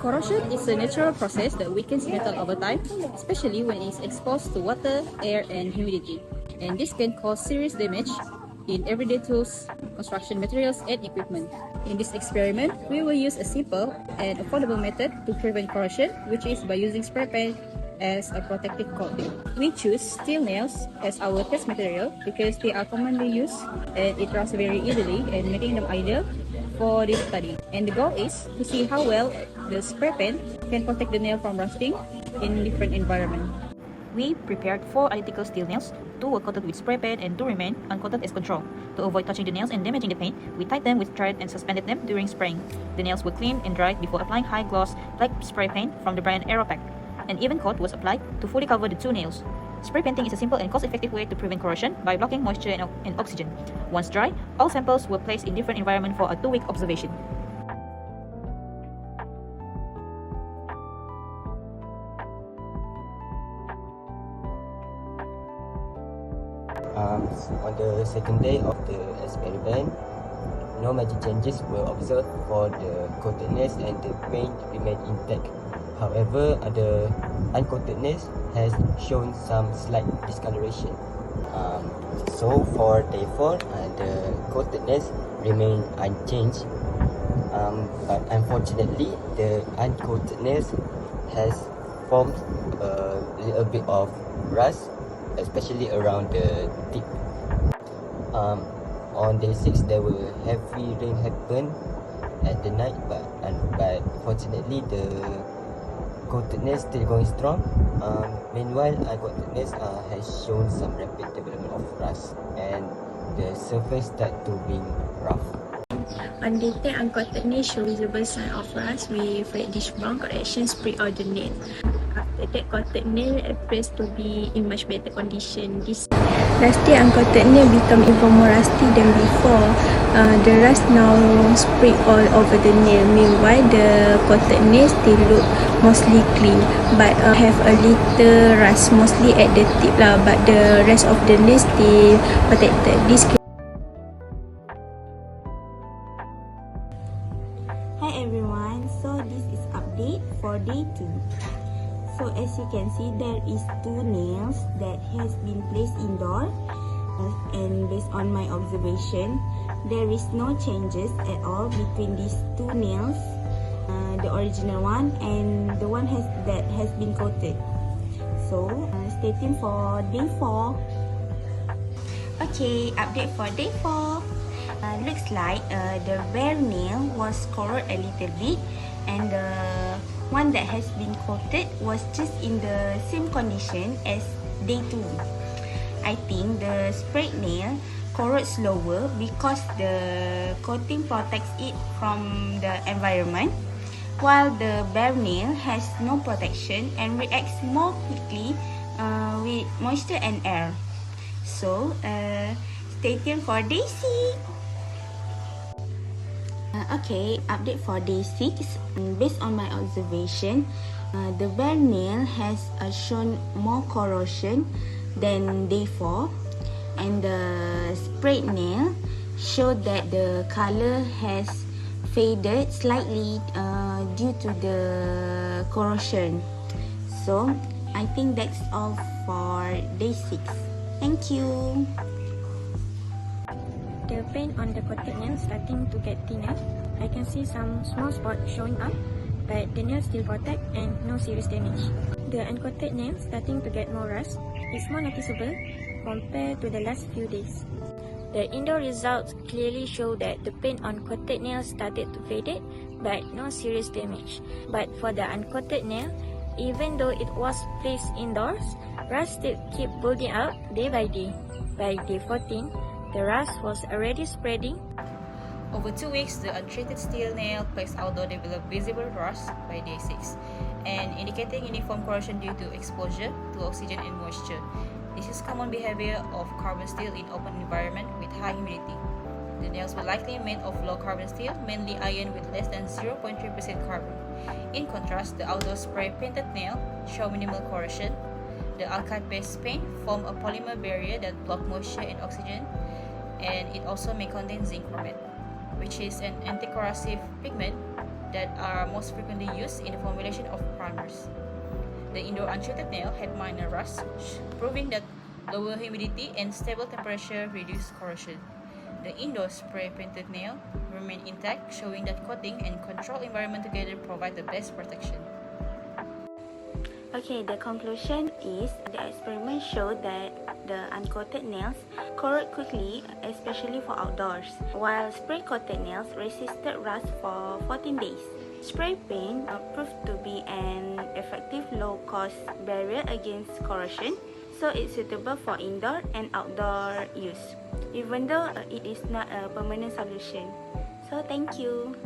Corrosion is a natural process that weakens metal over time, especially when it is exposed to water, air, and humidity. And this can cause serious damage in everyday tools, construction materials, and equipment. In this experiment, we will use a simple and affordable method to prevent corrosion, which is by using spray paint as a protective coating. We choose steel nails as our test material because they are commonly used and it rusts very easily and making them ideal for this study. And the goal is to see how well the spray paint can protect the nail from rusting in different environments. We prepared 4 identical steel nails. 2 were coated with spray paint and 2 remained uncoated as control. To avoid touching the nails and damaging the paint, we tied them with thread and suspended them during spraying. The nails were cleaned and dried before applying high gloss black spray paint from the brand Aeropack. An even coat was applied to fully cover the 2 nails. Spray painting is a simple and cost-effective way to prevent corrosion by blocking moisture and oxygen. Once dry, all samples were placed in different environments for a 2-week observation. On the second day of the experiment, no major changes were observed for the coatedness and the paint remained intact. However, the uncoatedness has shown some slight discoloration. So for day 4, the coatedness remained unchanged. But unfortunately, the uncoatedness has formed a little bit of rust, especially around the tip. On day 6, there were heavy rain happen at the night, but fortunately the coatedness still going strong. Meanwhile, uncoatedness has shown some rapid development of rust and the surface start to being rough. On day 10, uncoatedness show visible sign of rust with reddish brown correction spray on the nail. After that, coated nail appears to be in much better condition. This rusty uncoated nail become even more rusty than before. The rust now spread all over the nail. Meanwhile, the coated nail still look mostly clean, but have a little rust, mostly at the tip lah. But the rest of the nail still protected. Hi everyone, so this is update for day 2. So as you can see, there is 2 nails that has been placed indoor, and based on my observation, there is no changes at all between these 2 nails, the original one and the one that has been coated. So stay tuned for day 4. Okay, update for day 4. Looks like the bare nail was corroded a little bit, and the one that has been coated was just in the same condition as day 2. I think the sprayed nail corrodes slower because the coating protects it from the environment, while the bare nail has no protection and reacts more quickly with moisture and air. So stay tuned for day 6. Okay, update for day 6. Based on my observation, the bare nail has shown more corrosion than day 4, and the sprayed nail showed that the color has faded slightly due to the corrosion. So I think that's all for day 6. Thank you. The paint on the coated nail starting to get thinner. I can see some small spots showing up, but the nail still protect and no serious damage. The uncoated nail starting to get more rust. It's more noticeable compared to the last few days. The indoor results clearly show that the paint on coated nail started to fade, but no serious damage. But for the uncoated nail, even though it was placed indoors, rust still keep building up day by day. By day 14, the rust was already spreading. Over 2 weeks, the untreated steel nail placed outdoor developed visible rust by day 6, and indicating uniform corrosion due to exposure to oxygen and moisture. This is common behavior of carbon steel in open environment with high humidity. The nails were likely made of low carbon steel, mainly iron with less than 0.3% carbon. In contrast, the outdoor spray painted nail show minimal corrosion. The alkyd-based paint form a polymer barrier that block moisture and oxygen, and it also may contain zinc chromate, which is an anti-corrosive pigment that are most frequently used in the formulation of primers. The indoor untreated nail had minor rust, proving that lower humidity and stable temperature reduce corrosion. The indoor spray painted nail remained intact, showing that coating and controlled environment together provide the best protection. Okay, the conclusion is the experiment showed that the uncoated nails corrode quickly, especially for outdoors, while spray-coated nails resisted rust for 14 days. Spray paint proved to be an effective low-cost barrier against corrosion, so it's suitable for indoor and outdoor use, even though it is not a permanent solution. So thank you.